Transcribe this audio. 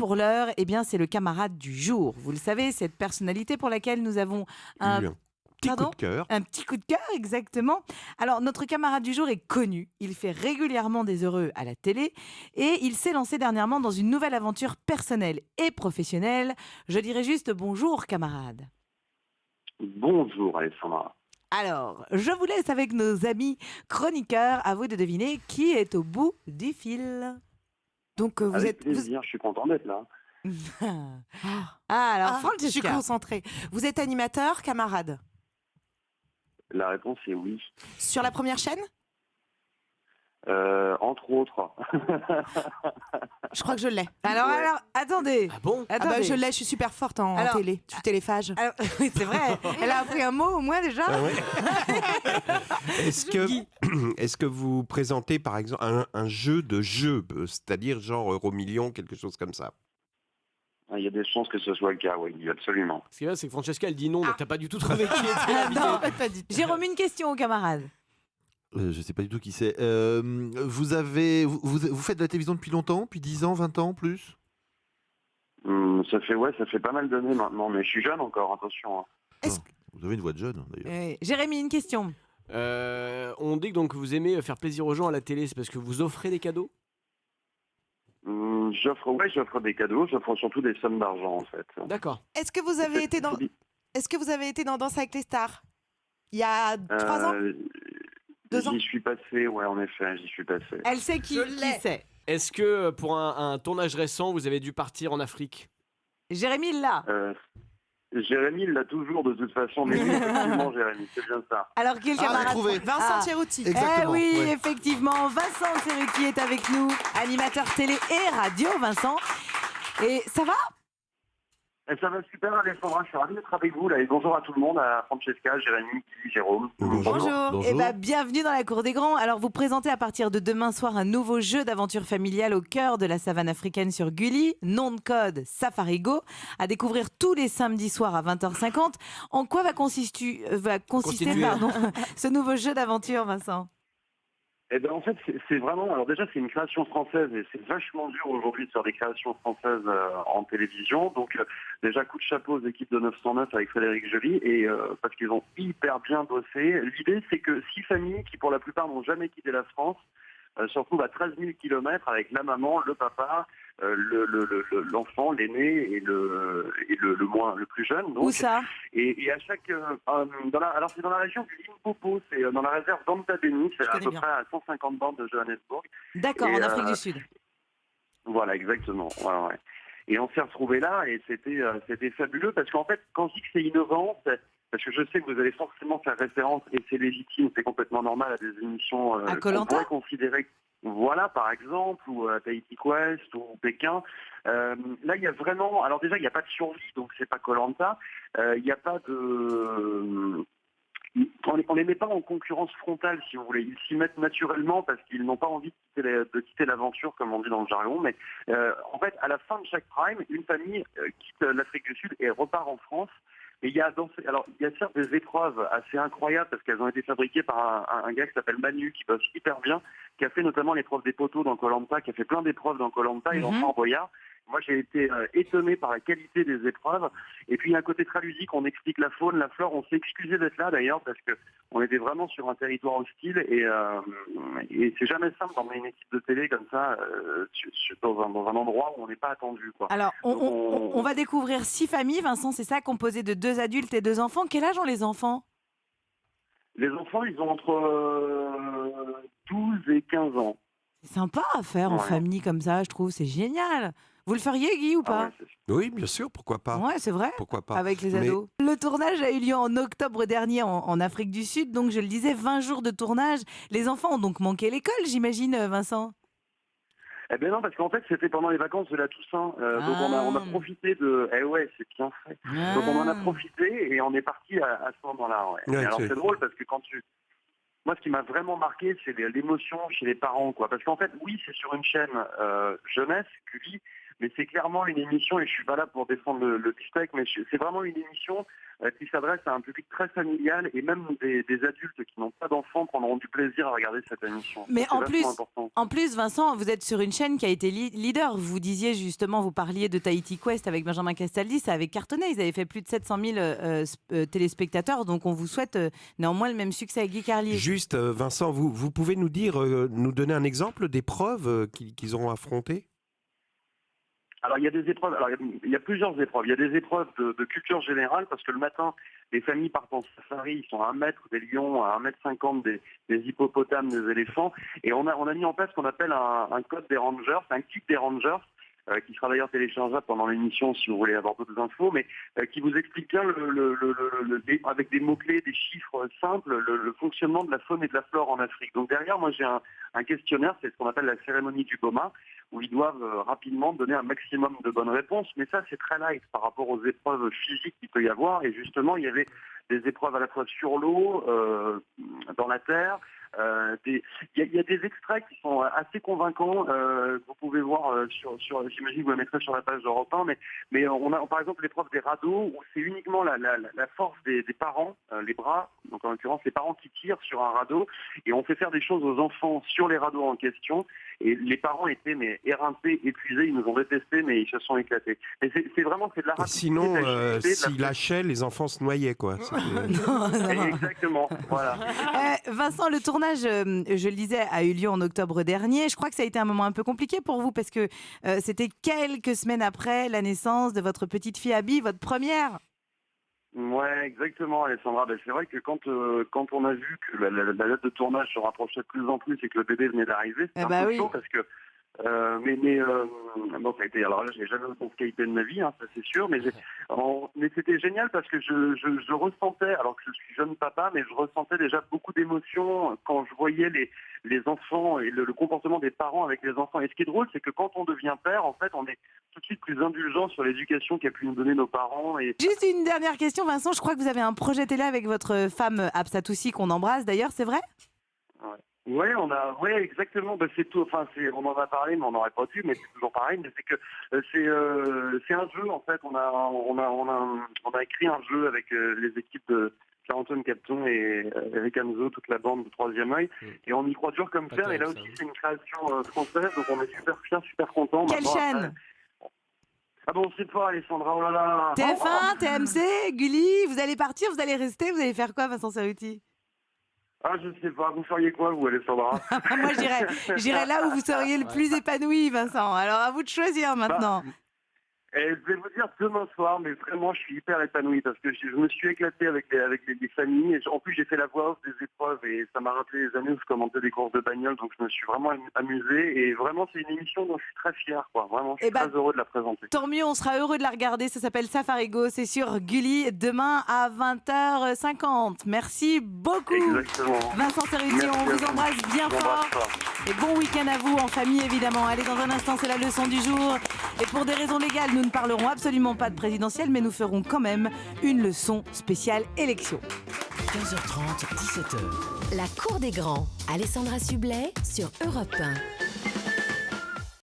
pour l'heure, eh bien, c'est le camarade du jour. Vous le savez, cette personnalité pour laquelle nous avons un Petit coup de cœur. Un petit coup de cœur, exactement. Alors, notre camarade du jour est connu. Il fait régulièrement des heureux à la télé et il s'est lancé dernièrement dans une nouvelle aventure personnelle et professionnelle. Je dirais juste bonjour, camarade. Bonjour Alessandra. Alors, je vous laisse avec nos amis chroniqueurs. À vous de deviner qui est au bout du fil. Donc, vous Avec êtes... plaisir, je suis content d'être là. Alors, Je suis Francesca. concentrée. Vous êtes animateur, camarade? La réponse est oui. Sur la première chaîne? Entre autres. Je crois que je l'ai. Alors, Ouais. alors, attendez. Ah bon? Ah bah, Attendez. je l'ai, je suis super forte en Alors- télé. Je suis téléphage. Alors, oui, c'est vrai. Elle a appris un mot au moins déjà. Ah ouais. Est-ce que vous présentez par exemple un jeu de jeu, c'est-à-dire genre Euromillion, quelque chose comme ça? Il y a des chances que ce soit le cas, oui, absolument. Ce qui est bien, c'est que Francesca, elle dit non, donc t'as pas du tout trouvé qui était Ah, l'invité. non. Pas du tout. Jérôme, une question au camarade. Je sais pas du tout qui c'est. Vous faites de la télévision depuis longtemps? Depuis 10 ans, 20 ans, plus? Ça fait pas mal d'années maintenant, mais je suis jeune encore, attention. Hein. Est-ce Vous avez une voix de jeune, d'ailleurs. Jérémy, une question. On dit que donc vous aimez faire plaisir aux gens à la télé, c'est parce que vous offrez des cadeaux? J'offre des cadeaux, j'offre surtout des sommes d'argent en fait. D'accord. Est-ce que vous avez été dans Danse avec les stars il y a 3 ans? 2 ans? J'y suis passé, ouais, en effet, j'y suis passé. Elle sait qui c'est. Est-ce que pour un tournage récent, vous avez dû partir en Afrique? Jérémy, là. Jérémy, il l'a toujours de toute façon, mais oui, effectivement, Jérémy, c'est bien ça. Alors, qui est le Ah, camarade? j'ai trouvé. Vincent Ah. Thierrouti. Exactement, Eh oui, ouais. effectivement, Vincent Cerruti est avec nous, animateur télé et radio, Vincent. Et ça va? Et ça va super, Alessandra, je suis ravi d'être avec vous. Là, et bonjour à tout le monde, à Francesca, Jérémy, Guy, Jérôme. Bonjour. Eh ben, bienvenue dans la Cour des Grands. Alors, vous présentez à partir de demain soir un nouveau jeu d'aventure familiale au cœur de la savane africaine sur Gulli, nom de code Safarigo, à découvrir tous les samedis soirs à 20h50. En quoi va consister Constituer. ce nouveau jeu d'aventure, Vincent? Eh ben en fait, c'est vraiment... Alors déjà, c'est une création française et c'est vachement dur aujourd'hui de faire des créations françaises en télévision. Donc déjà, coup de chapeau aux équipes de 909 avec Frédéric Joly et parce qu'ils ont hyper bien bossé. L'idée, c'est que 6 familles qui, pour la plupart, n'ont jamais quitté la France, se retrouvent à 13 000 kilomètres avec la maman, le papa, l'enfant, l'aîné et le plus jeune. Donc, Où ça? et à chaque alors c'est dans la région du Limpopo, c'est dans la réserve d'Antabeni, c'est à connais peu bien. près à 150 bornes de Johannesburg. D'accord, Et, en Afrique du Sud. Voilà, exactement. Ouais. Et on s'est retrouvés là et c'était fabuleux parce qu'en fait, quand je dis que c'est innovant, c'est parce que je sais que vous allez forcément faire référence, et c'est légitime, c'est complètement normal, à des émissions À qu'on Koh-Lanta pourrait considérer, voilà, par exemple, ou à Tahiti Quest, ou Pékin. Là, il y a vraiment... Alors déjà, il n'y a pas de survie, donc c'est pas Koh-Lanta. Il n'y a pas de... On les met pas en concurrence frontale, si vous voulez. Ils s'y mettent naturellement parce qu'ils n'ont pas envie de quitter l'aventure, comme on dit dans le jargon. Mais en fait, à la fin de chaque prime, une famille quitte l'Afrique du Sud et repart en France. Et il y a certes des épreuves assez incroyables parce qu'elles ont été fabriquées par un gars qui s'appelle Manu, qui bosse hyper bien, qui a fait notamment l'épreuve des poteaux dans Koh-Lanta, qui a fait plein d'épreuves dans Koh-Lanta et dans Fort Boyard. Moi, j'ai été étonné par la qualité des épreuves. Et puis, il y a un côté très ludique. On explique la faune, la flore. On s'est excusé d'être là, d'ailleurs, parce que on était vraiment sur un territoire hostile. Et c'est jamais simple d'emmener une équipe de télé comme ça dans un endroit où on n'est pas attendu, quoi. Alors, Donc, on va découvrir 6 familles, Vincent, c'est ça, composées de 2 adultes et 2 enfants. Quel âge ont les enfants? Les enfants, ils ont entre 12 et 15 ans. C'est sympa à faire en Ouais. famille comme ça, je trouve, c'est génial. Vous le feriez, Guy, ou Ah pas? ouais, c'est- Oui, bien sûr, pourquoi pas? Ouais, c'est vrai. Pourquoi pas? Avec les Mais- ados. Le tournage a eu lieu en octobre dernier en Afrique du Sud, donc je le disais, 20 jours de tournage. Les enfants ont donc manqué l'école, j'imagine, Vincent. Eh ben non, parce qu'en fait, c'était pendant les vacances de la Toussaint. Donc on a profité de... Eh ouais, c'est bien fait. Donc on en a profité et on est parti à ce moment-là. Ouais. Ouais, Et alors c'est- c'est drôle parce que moi, ce qui m'a vraiment marqué, c'est l'émotion chez les parents, quoi. Parce qu'en fait, oui, c'est sur une chaîne jeunesse, Gulli, mais c'est clairement une émission, et je suis pas là pour défendre le beefsteak, mais c'est vraiment une émission qui s'adresse à un public très familial et même des adultes qui n'ont pas d'enfants prendront du plaisir à regarder cette émission. Mais C'est vachement important. en plus, Vincent, vous êtes sur une chaîne qui a été leader. Vous disiez justement, vous parliez de Tahiti Quest avec Benjamin Castaldi, ça avait cartonné. Ils avaient fait plus de 700 000 téléspectateurs, donc on vous souhaite néanmoins le même succès avec Guy Carlier. Juste, Vincent, vous pouvez nous dire, nous donner un exemple d'épreuves qu'ils auront affrontées? Alors il y a des épreuves, alors il y a plusieurs épreuves. Il y a des épreuves de culture générale parce que le matin, les familles partent en safari, ils sont à 1 mètre des lions, à 1,50 m des hippopotames, des éléphants. Et on a mis en place ce qu'on appelle un code des rangers, un kit des rangers, qui sera d'ailleurs téléchargeable pendant l'émission si vous voulez avoir d'autres infos, mais qui vous explique bien avec des mots-clés, des chiffres simples, le fonctionnement de la faune et de la flore en Afrique. Donc derrière, moi j'ai un questionnaire, c'est ce qu'on appelle la cérémonie du Boma, où ils doivent rapidement donner un maximum de bonnes réponses, mais ça c'est très light par rapport aux épreuves physiques qu'il peut y avoir, et justement il y avait des épreuves à la fois sur l'eau, dans la terre. Il y a des extraits qui sont assez convaincants. Vous pouvez voir j'imagine que vous le mettrez sur la page d'Europe 1, mais on a par exemple l'épreuve des radeaux où c'est uniquement la force des parents, les bras, donc en l'occurrence les parents qui tirent sur un radeau, et on fait faire des choses aux enfants sur les radeaux en question. Et les parents étaient éreintés, épuisés, ils nous ont détestés, mais ils se sont éclatés. Et c'est vraiment de la rapidité. Sinon, s'ils lâchaient, les enfants se noyaient, quoi. Non. Exactement, voilà. Vincent, le tournage, je le disais, a eu lieu en octobre dernier. Je crois que ça a été un moment un peu compliqué pour vous parce que c'était quelques semaines après la naissance de votre petite fille Abby, votre première. Ouais, exactement, Alessandra. Ben, c'est vrai que quand on a vu que la date de tournage se rapprochait de plus en plus et que le bébé venait d'arriver, c'était un peu chaud parce que bon, ça a été. Alors là, j'ai jamais autant de qualité de ma vie, hein, ça c'est sûr, mais c'était génial parce que je ressentais, alors que je suis jeune papa, mais je ressentais déjà beaucoup d'émotions quand je voyais les enfants et le comportement des parents avec les enfants. Et ce qui est drôle, c'est que quand on devient père, en fait, on est tout de suite plus indulgent sur l'éducation qu'a pu nous donner nos parents. Et... Juste une dernière question, Vincent. Je crois que vous avez un projet télé avec votre femme Absatoussi qu'on embrasse d'ailleurs, c'est vrai? Ouais, exactement. Ben, c'est tout. Enfin, on en a parlé, mais on n'aurait pas dû. Mais c'est toujours pareil. Mais c'est que c'est un jeu en fait. On a écrit un jeu avec les équipes de Antoine Capton et Eric Hamzo, toute la bande de Troisième Œil. Et on y croit dur comme fer. Et là aussi, c'est une création française, donc on est super fiers, super contents. Quelle chaîne? Ah bon, c'est pas Alessandra, oh là là. TF1, TMC, Gulli, vous allez partir, vous allez rester, vous allez faire quoi, Vincent Cerruti? Ah, je sais pas, vous feriez quoi, vous, Alessandra? Moi, j'irais là où vous seriez le plus épanoui, Vincent. Alors, à vous de choisir maintenant. Et je vais vous dire demain soir, mais vraiment, je suis hyper épanoui parce que je me suis éclaté avec les familles. Et en plus, j'ai fait la voix off des épreuves et ça m'a rappelé les années où je commentais des courses de bagnole, donc je me suis vraiment amusé. Et vraiment, c'est une émission dont je suis très fier, quoi. Vraiment, je suis très heureux de la présenter. Tant mieux, on sera heureux de la regarder. Ça s'appelle Safarigo, c'est sur Gulli, demain à 20h50. Merci beaucoup. Exactement. Vincent Cerruti, on vous embrasse bien fort. Et bon week-end à vous, en famille évidemment. Allez, dans un instant, c'est la leçon du jour. Et pour des raisons légales, nous ne parlerons absolument pas de présidentielle, mais nous ferons quand même une leçon spéciale élection. 15h30, 17h. La Cour des Grands, Alessandra Sublet sur Europe 1.